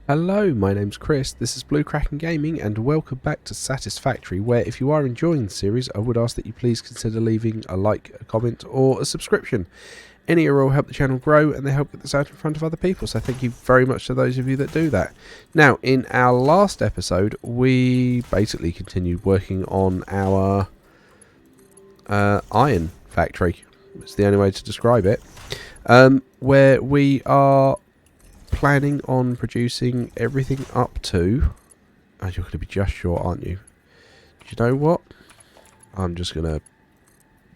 Hello, my name's Chris, this is Blue Kraken Gaming, and welcome back to Satisfactory, where if you are enjoying the series, I would ask that you please consider leaving a like, a comment, or a subscription. Any or all help the channel grow, and they help get this out in front of other people, so thank you very much to those of you that do that. Now, in our last episode, we basically continued working on our iron factory. It's the only way to describe it. Where we are planning on producing everything up to... Oh, you're going to be just short, aren't you? Do you know what? I'm just going to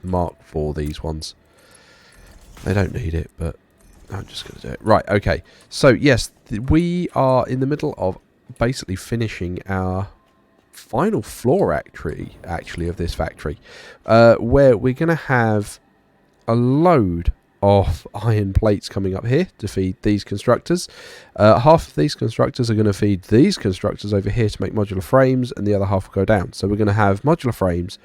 mark for these ones. They don't need it, but I'm just going to do it. Right, okay. So, yes, we are in the middle of basically finishing our final floor actually of this factory, where we're going to have a load of iron plates coming up here to feed these constructors. Half of these constructors are going to feed these constructors over here to make modular frames, and the other half will go down. So we're going to have modular frames,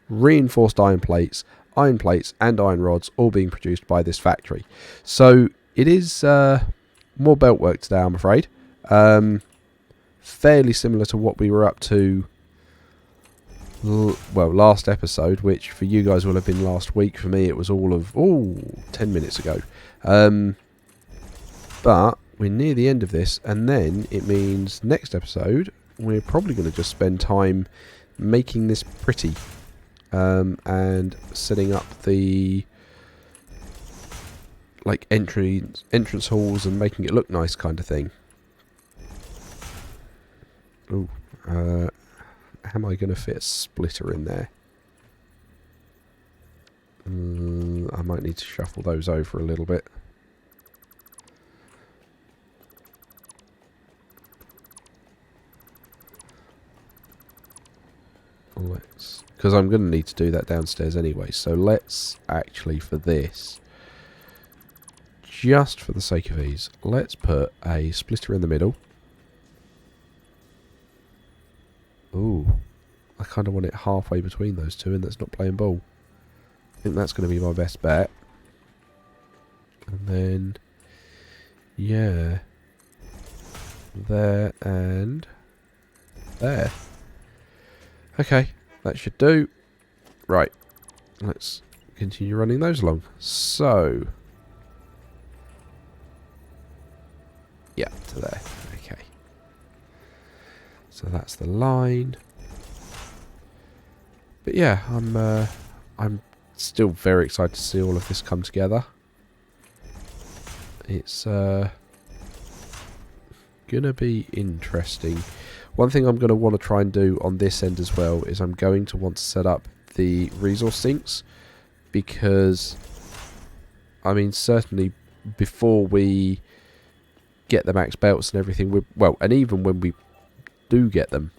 reinforced iron plates, and iron rods all being produced by this factory. So it is more belt work today, I'm afraid. Fairly similar to what we were up to last episode, which for you guys will have been last week. For me it was all of 10 minutes ago, but we're near the end of this, and then it means next episode we're probably going to just spend time making this pretty, and setting up the like entrance halls and making it look nice kind of thing. How am I going to fit a splitter in there? I might need to shuffle those over a little bit. Because I'm going to need to do that downstairs anyway. So let's actually, for this, just for the sake of ease, let's put a splitter in the middle. Ooh, I kind of want it halfway between those two, and that's not playing ball. I think that's going to be my best bet. And then, yeah, there and there. Okay, that should do. Right, let's continue running those along. So, yeah, to there. Okay. So that's the line. But yeah, I'm still very excited to see all of this come together. It's gonna be interesting. One thing I'm gonna want to try and do on this end as well is I'm going to want to set up the resource sinks, because I mean certainly before we get the max belts and everything, and even when we do get them,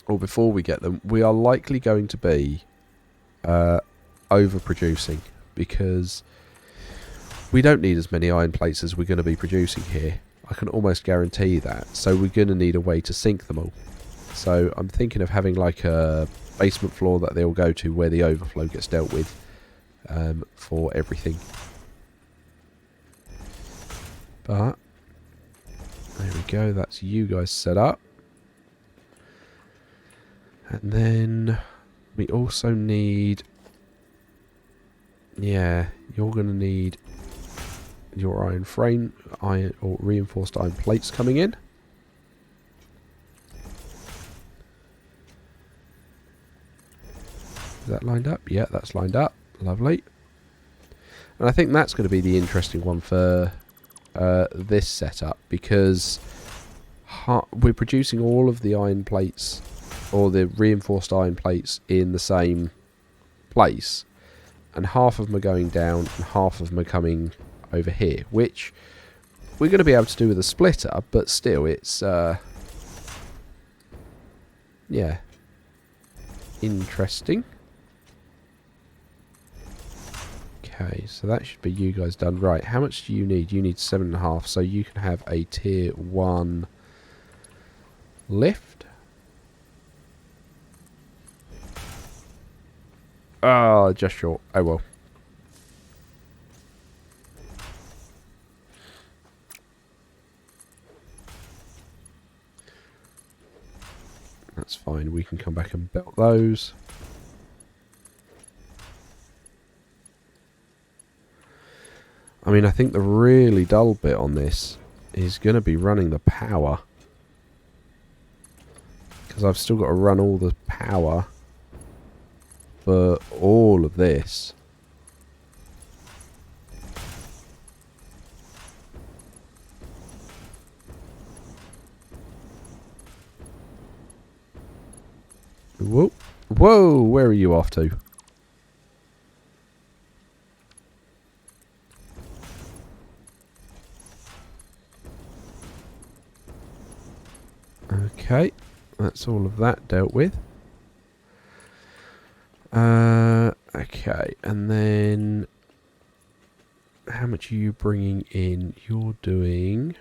or before we get them, we are likely going to be overproducing, because we don't need as many iron plates as we're going to be producing here. I can almost guarantee that. So we're going to need a way to sink them all. So I'm thinking of having like a basement floor that they'll go to, where the overflow gets dealt with for everything. But there we go, that's you guys set up. And then we also need, yeah, you're going to need your iron frame, iron or reinforced iron plates coming in. Is that lined up? Yeah, that's lined up. Lovely. And I think that's going to be the interesting one for this setup, because we're producing all of the iron plates, or the reinforced iron plates, in the same place, and half of them are going down and half of them are coming over here, which we're going to be able to do with a splitter, but still it's yeah, interesting. Okay, so that should be you guys done. Right, how much do you need? You need 7.5, so you can have a tier 1 lift. Ah, just short. Oh well. That's fine. We can come back and belt those. I mean, I think the really dull bit on this is going to be running the power. Because I've still got to run all the power for all of this. Whoa. Whoa, where are you off to? Okay, that's all of that dealt with. Okay, and then how much are you bringing in? You're doing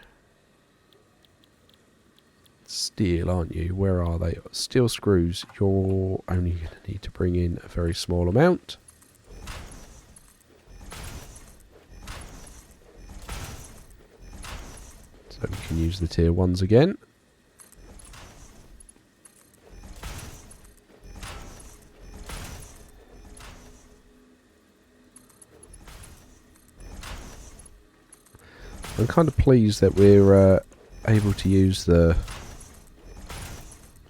steel, aren't you? Where are they? Steel screws. You're only going to need to bring in a very small amount. So we can use the tier 1s again. I'm kind of pleased that we're able to use the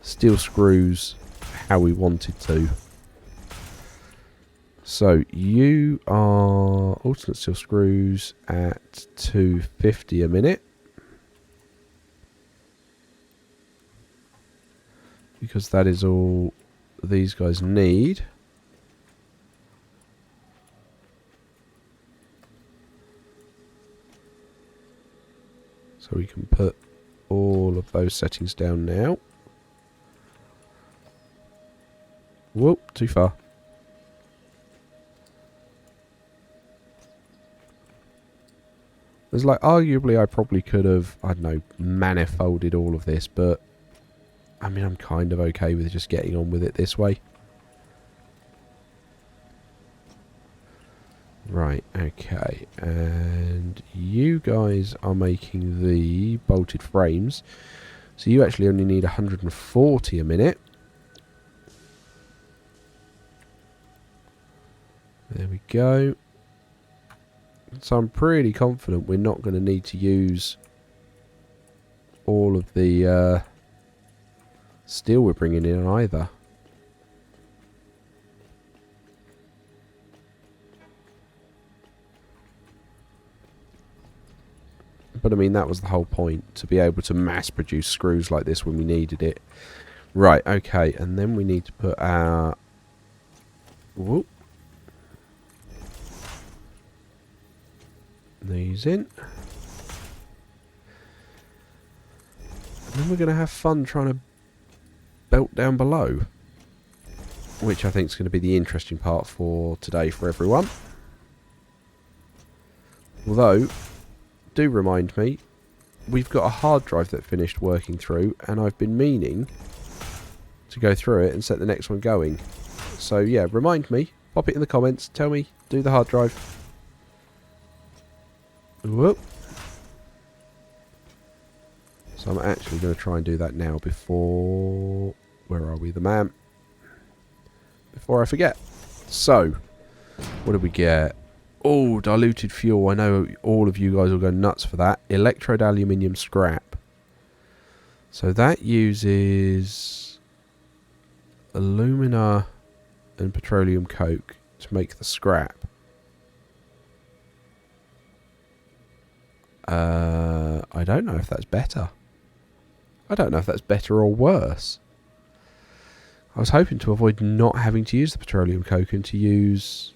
steel screws how we wanted to. So you are alternate steel screws at 250 a minute. Because that is all these guys need. So we can put all of those settings down now. Whoop, too far. There's like, arguably I probably could have, I don't know, manifolded all of this, but I mean, I'm kind of okay with just getting on with it this way. Right, okay, and you guys are making the bolted frames, so you actually only need 140 a minute. There we go. So I'm pretty confident we're not going to need to use all of the steel we're bringing in either. But I mean, that was the whole point, to be able to mass produce screws like this when we needed it. Right, okay, and then we need to put our... Whoop. These in. And then we're going to have fun trying to belt down below. Which I think is going to be the interesting part for today for everyone. Although... do remind me, we've got a hard drive that finished working through, and I've been meaning to go through it and set the next one going. So yeah, remind me, pop it in the comments, tell me, do the hard drive. Whoop. So I'm actually going to try and do that now before... where are we, the man? Before I forget. So, what did we get? Oh, diluted fuel. I know all of you guys will go nuts for that. Electrode aluminium scrap. So that uses alumina and petroleum coke to make the scrap. I don't know if that's better. I don't know if that's better or worse. I was hoping to avoid not having to use the petroleum coke and to use...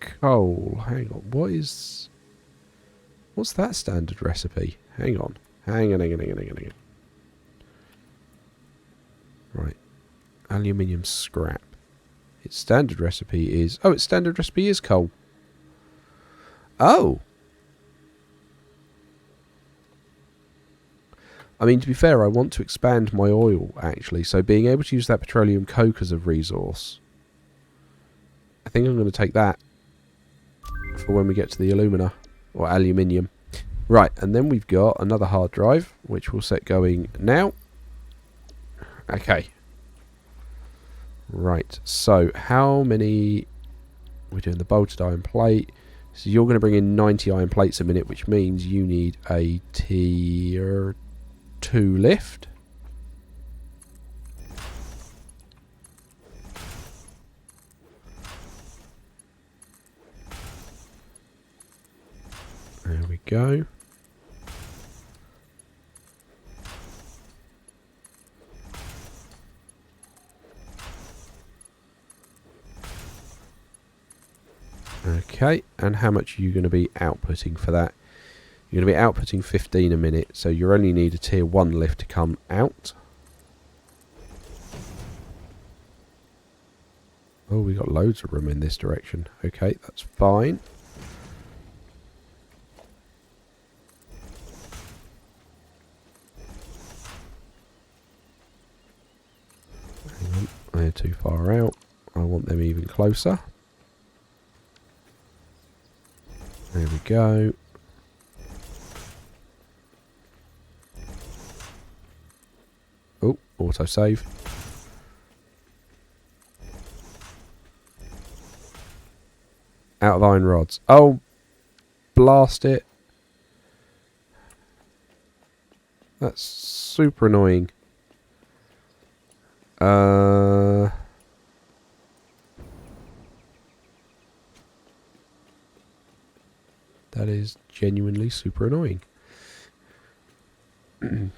coal. Hang on. What's that standard recipe? Hang on. Hang on. Right. Aluminium scrap. Its standard recipe is... oh, its standard recipe is coal. Oh! I mean, to be fair, I want to expand my oil, actually. So being able to use that petroleum coke as a resource... I think I'm going to take that for when we get to the alumina or aluminium. Right, and then we've got another hard drive which we'll set going now. Okay, Right, so how many... We're doing the bolted iron plate. So you're going to bring in 90 iron plates a minute, which means you need a tier 2 lift. There we go. Okay, and how much are you going to be outputting for that? You're going to be outputting 15 a minute, so you only need a tier 1 lift to come out. Oh, we got loads of room in this direction. Okay, that's fine. Hang on, they're too far out. I want them even closer. There we go. Oh, autosave. Out of iron rods. Oh, blast it. That's super annoying. That is genuinely super annoying. I'm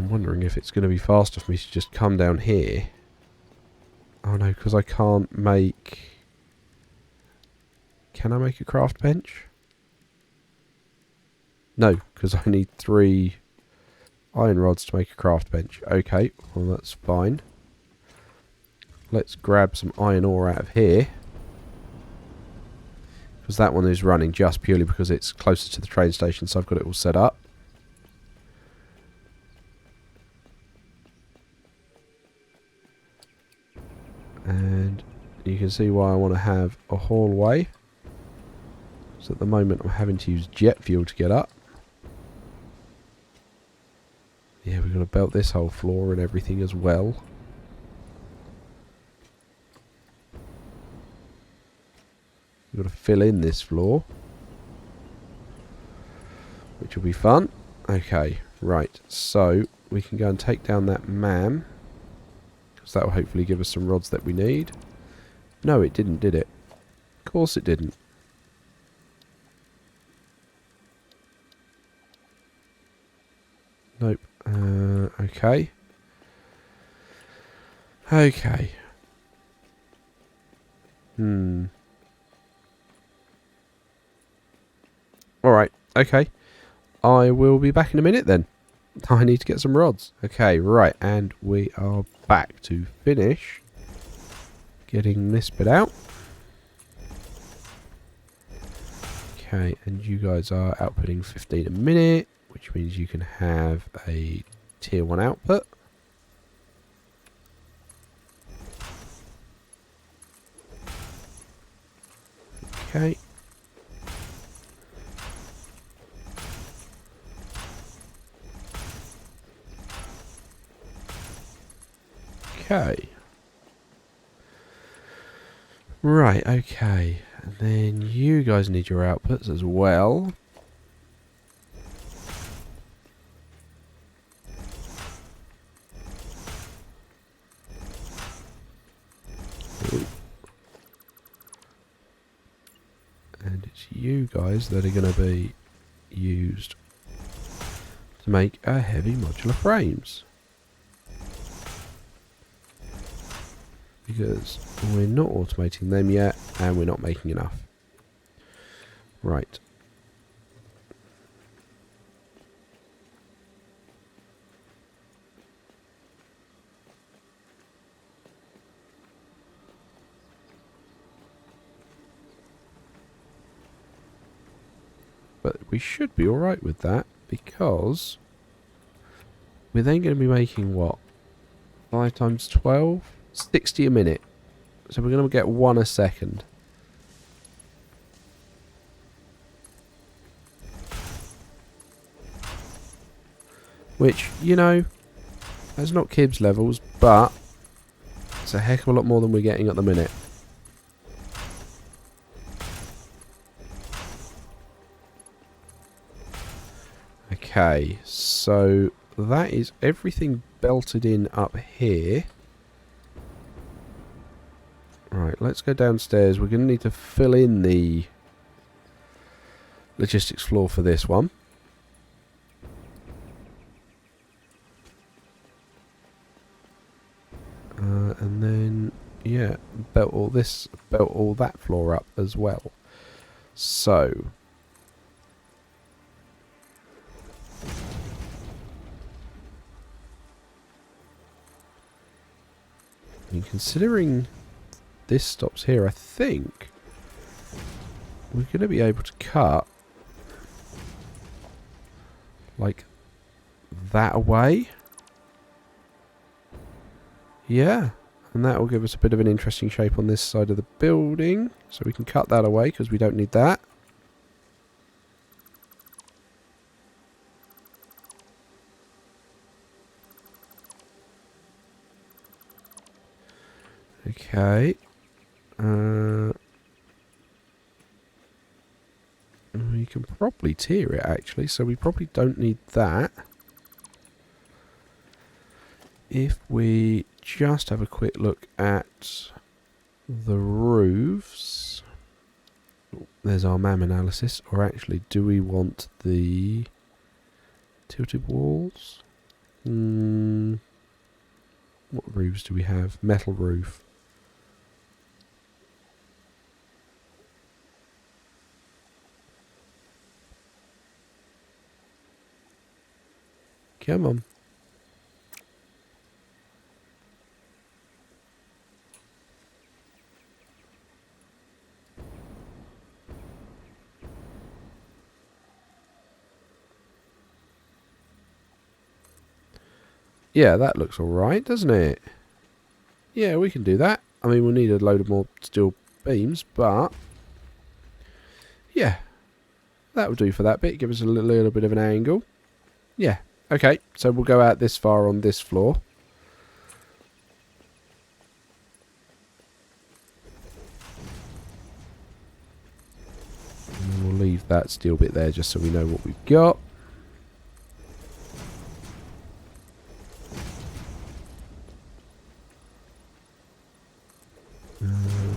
wondering if it's going to be faster for me to just come down here. Oh no, because I can't make... Can I make a craft bench? No, because I need 3 iron rods to make a craft bench. Okay, well that's fine. Let's grab some iron ore out of here. Because that one is running just purely because it's closer to the train station, so I've got it all set up. And you can see why I want to have a hallway. So at the moment I'm having to use jet fuel to get up. Yeah, we've got to belt this whole floor and everything as well. We've got to fill in this floor, which will be fun. Okay, right, so we can go and take down that man, because that will hopefully give us some rods that we need. No, it didn't, did it? Of course it didn't. Nope. Okay. Okay. Alright, okay. I will be back in a minute then. I need to get some rods. Okay, right, and we are back to finish getting this bit out. Okay, and you guys are outputting 15 a minute, which means you can have a tier 1 output. Okay. Okay. Right, okay. And then you guys need your outputs as well. Ooh. And it's you guys that are going to be used to make our heavy modular frames. Because we're not automating them yet, and we're not making enough. Right. But we should be alright with that, because we're then going to be making what? 5 times 12? 60 a minute. So we're going to get 1 a second. Which, you know, that's not Kibbs levels, but That's a heck of a lot more than we're getting at the minute. Okay, so that is everything belted in up here. Right, let's go downstairs. We're going to need to fill in the logistics floor for this one. And then, yeah, belt all that floor up as well. So, and considering this stops here, I think we're going to be able to cut like that away. Yeah, and that will give us a bit of an interesting shape on this side of the building. So we can cut that away because we don't need that. Okay. We can probably tier it actually, so we probably don't need that. If we just have a quick look at the roofs, there's our MAM analysis. Or actually, do we want the tilted walls? What roofs do we have? Metal roof. Come on. Yeah, that looks alright, doesn't it? Yeah, we can do that. I mean, we'll need a load of more steel beams, but yeah, that will do for that bit. Give us a little bit of an angle. Yeah, okay, so we'll go out this far on this floor. And we'll leave that steel bit there just so we know what we've got.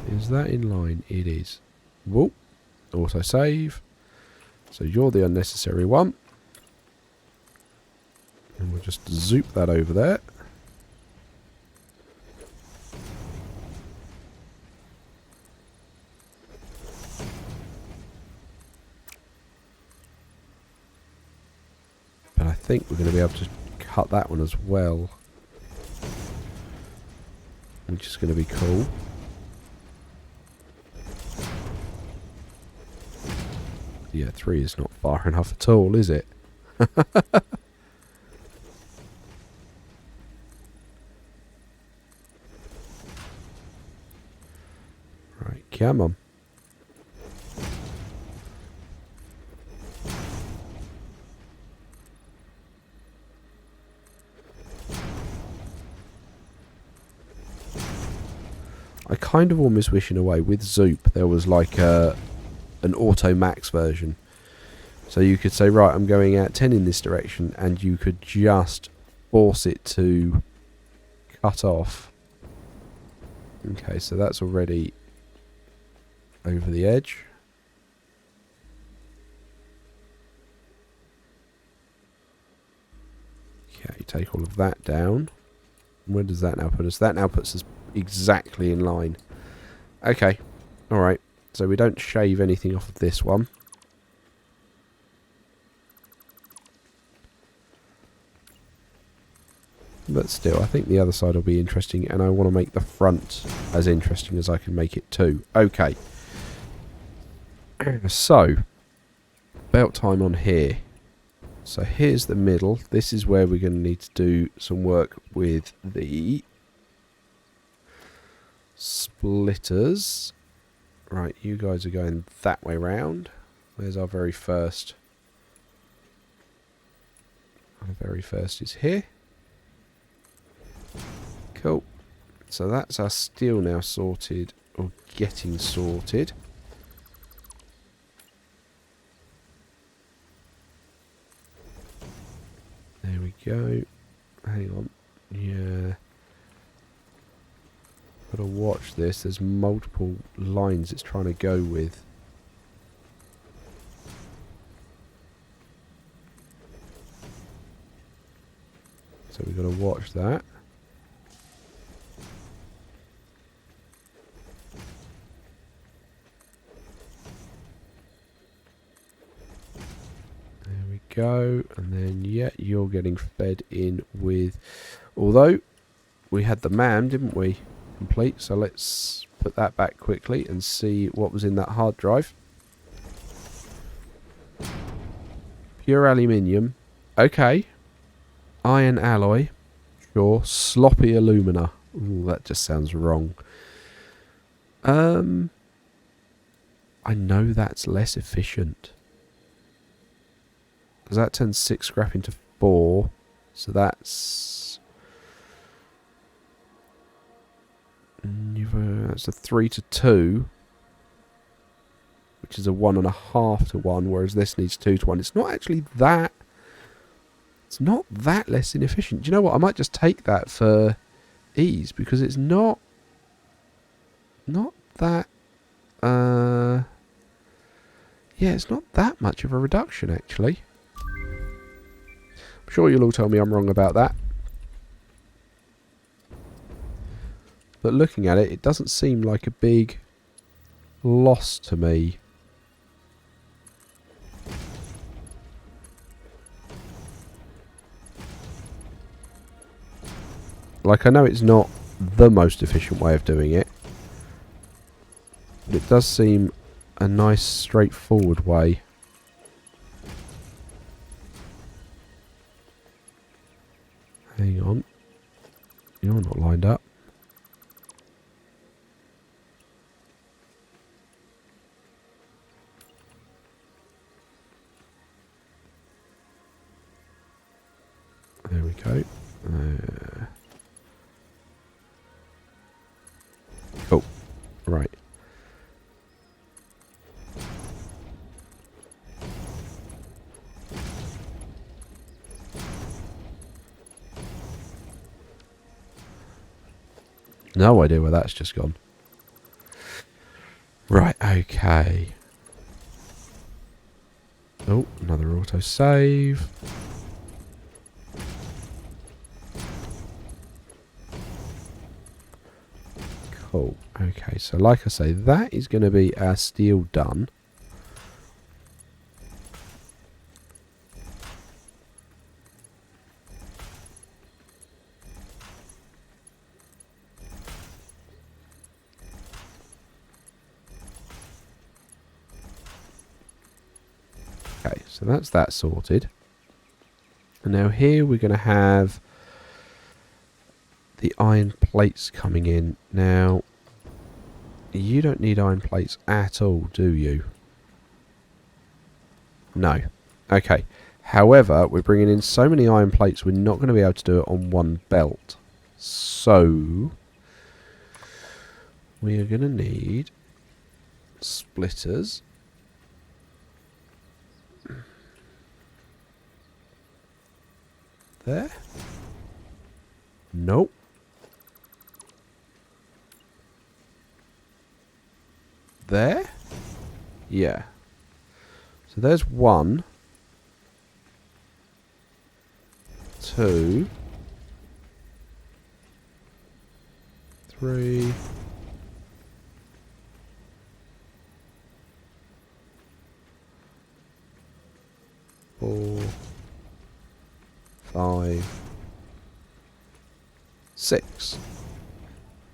Is that in line? It is. Whoop. Auto save. So you're the unnecessary one. And we'll just zoop that over there. But I think we're going to be able to cut that one as well. Which is going to be cool. Yeah, 3 is not far enough at all, is it? Right, come on. I kind of almost wish in a way with Zoop there was like an auto max version. So you could say, right, I'm going out 10 in this direction, and you could just force it to cut off. Okay, so that's already over the edge. Okay, take all of that down. Where does that now put us? That now puts us exactly in line. Okay, alright. So we don't shave anything off of this one. But still, I think the other side will be interesting, and I want to make the front as interesting as I can make it too. Okay. So, belt time on here. So here's the middle. This is where we're going to need to do some work with the splitters. Right, you guys are going that way round. There's our very first. Our very first is here. Cool. So that's our steel now sorted, or getting sorted. There we go. Hang on. Yeah. Gotta watch this. There's multiple lines it's trying to go with. So we've got to watch that. There we go. And then, yeah, you're getting fed in with... Although, we had the MAM, didn't we? Complete. So let's put that back quickly and see what was in that hard drive. Pure aluminium. Okay. Iron alloy. Sure. Sloppy alumina. Ooh, that just sounds wrong. I know that's less efficient. Because that turns 6 scrap into 4. So that's... That's a 3 to 2. Which is a 1.5 to 1. Whereas this needs 2 to 1. It's not actually that... It's not that less inefficient. Do you know what? I might just take that for ease. Because it's not... Not that... Yeah, it's not that much of a reduction, actually. I'm sure you'll all tell me I'm wrong about that. But looking at it, it doesn't seem like a big loss to me. Like, I know it's not the most efficient way of doing it. But it does seem a nice, straightforward way. Hang on. You're not lined up. There we go. Cool. Right. No idea where that's just gone. Right, okay. Oh, another auto save. Cool. Okay, so like I say, that is going to be our steel done. Okay, so that's that sorted. And now here we're going to have the iron plates coming in. Now, you don't need iron plates at all, do you? No. Okay. However, we're bringing in so many iron plates, we're not going to be able to do it on one belt. So, we are going to need splitters. There. Nope. There? Yeah. So there's 1, 2, 3, 4, 5, 6.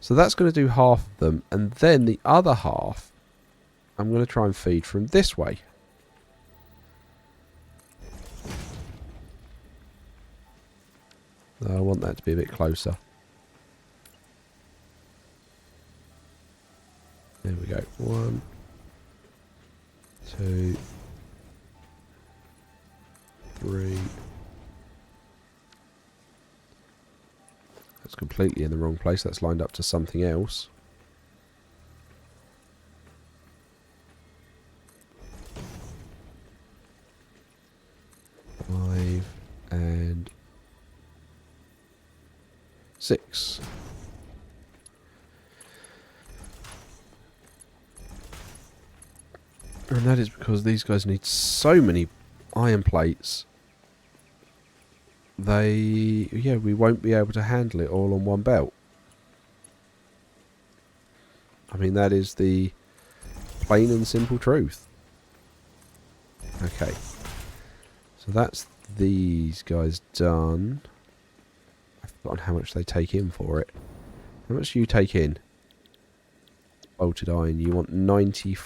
So that's going to do half of them, and then the other half I'm going to try and feed from this way. I want that to be a bit closer. There we go. 1, 2, 3. Let's completely in the wrong place. That's lined up to something else. Five and 6. And that is because these guys need so many iron plates. We won't be able to handle it all on one belt. I mean, that is the plain and simple truth. Okay. So that's these guys done. I've forgotten how much they take in for it. How much do you take in? Bolted iron. You want 90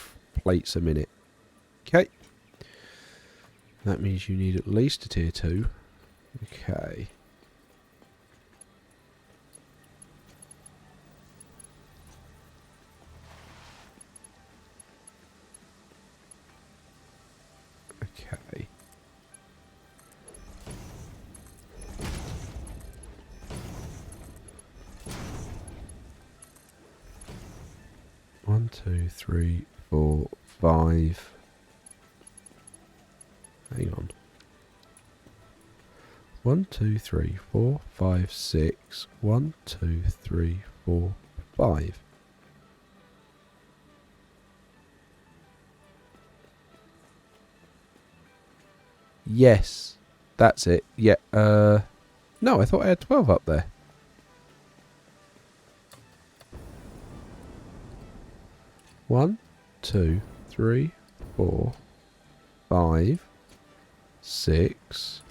plates a minute. Okay. That means you need at least a tier 2. Okay. Okay. One, 2, 3, 4, 5. Hang on. 1, 2, 3, 4, 5, 6. 1, 2, 3, 4, 5. Yes, that's it. Yeah. No, I thought I had 12 up there. One, 2, 3, 4, 5, 6,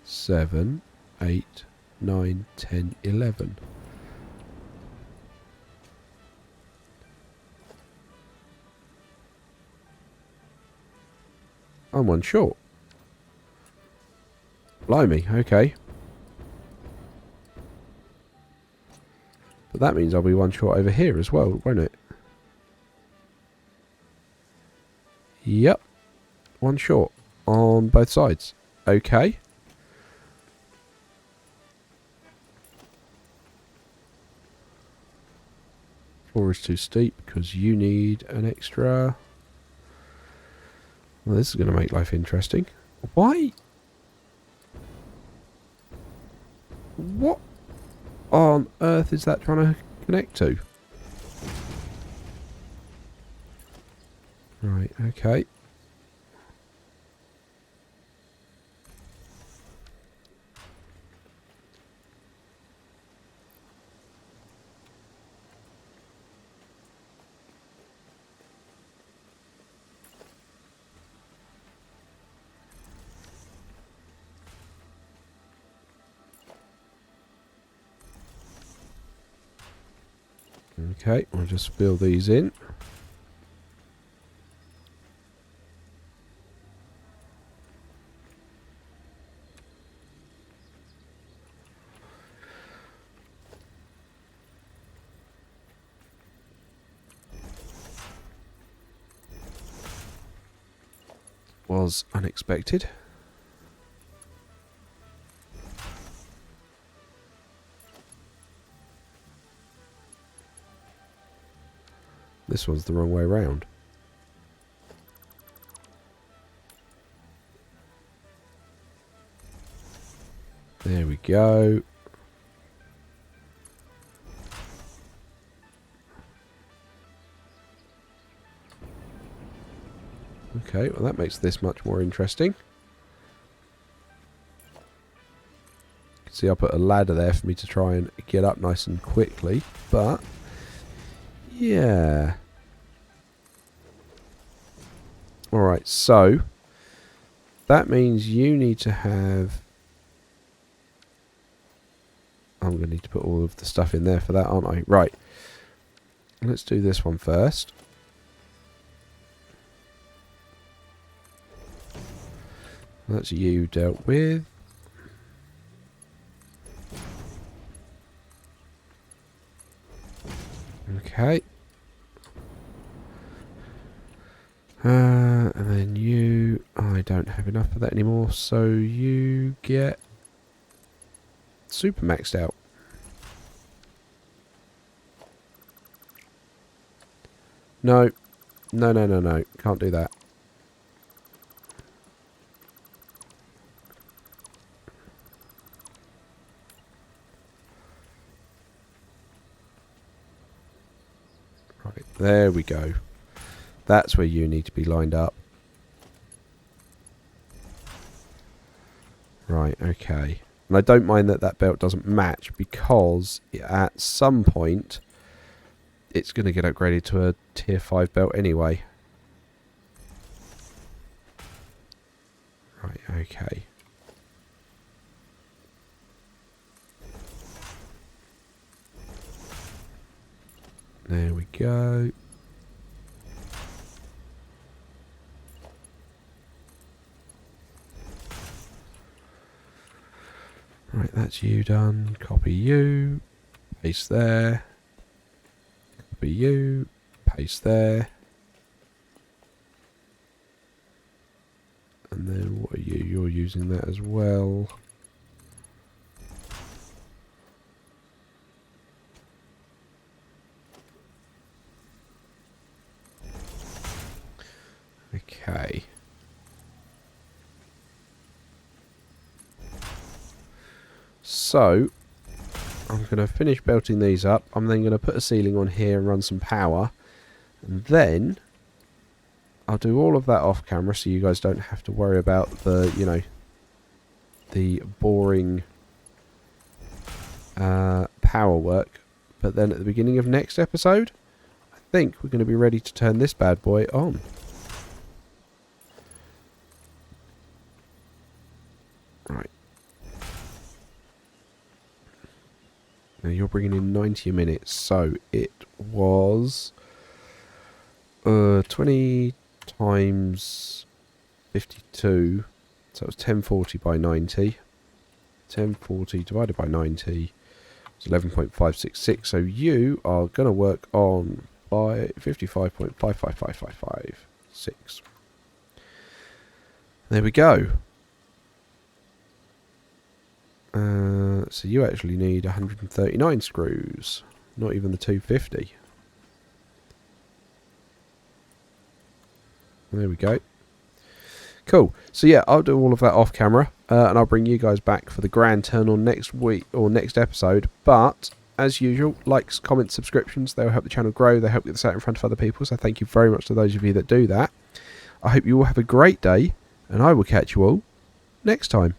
7, 8, 9, 10, 11. I'm one short. Blimey, okay. But that means I'll be one short over here as well, won't it? Yep. One short on both sides. Okay. Floor is too steep because you need an extra... Well, this is going to make life interesting. Why? What on earth is that trying to connect to? Right, okay. Okay, we'll just fill these in. Was unexpected. This one's the wrong way round. There we go. Okay, well that makes this much more interesting. You can see I put a ladder there for me to try and get up nice and quickly, but yeah. Alright, so that means you need to have... I'm going to need to put all of the stuff in there for that, aren't I? Right. Let's do this one first. That's you dealt with. Okay. And then you... I don't have enough of that anymore, so you get super maxed out. No. No, no, no, no. Can't do that. Right, there we go. That's where you need to be lined up. Right, okay. And I don't mind that that belt doesn't match, because at some point it's going to get upgraded to a tier 5 belt anyway. Right, okay. There we go. Right, that's you done. Copy you. Paste there. Copy you. Paste there. And then what are you? You're using that as well. Okay. So, I'm going to finish belting these up. I'm then going to put a ceiling on here and run some power. And then I'll do all of that off camera so you guys don't have to worry about the, you know, the boring power work. But then at the beginning of next episode, I think we're going to be ready to turn this bad boy on. Right. Now you're bringing in 90 a minute, so it was 20 times 52, so it was 1040 by 90. 1040 divided by 90 is 11.566, so you are going to work on by 55.555556. There we go. So you actually need 139 screws, not even the 250. There we go. Cool. So yeah, I'll do all of that off camera, and I'll bring you guys back for the grand turn on next week or next episode. But as usual, likes, comments, subscriptions, they'll help the channel grow. They help get this out in front of other people. So thank you very much to those of you that do that. I hope you all have a great day, and I will catch you all next time.